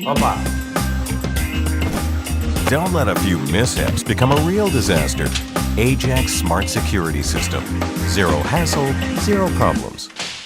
Opa. Don't let a few mishaps become a real disaster. Ajax Smart Security System. Zero hassle, zero problems.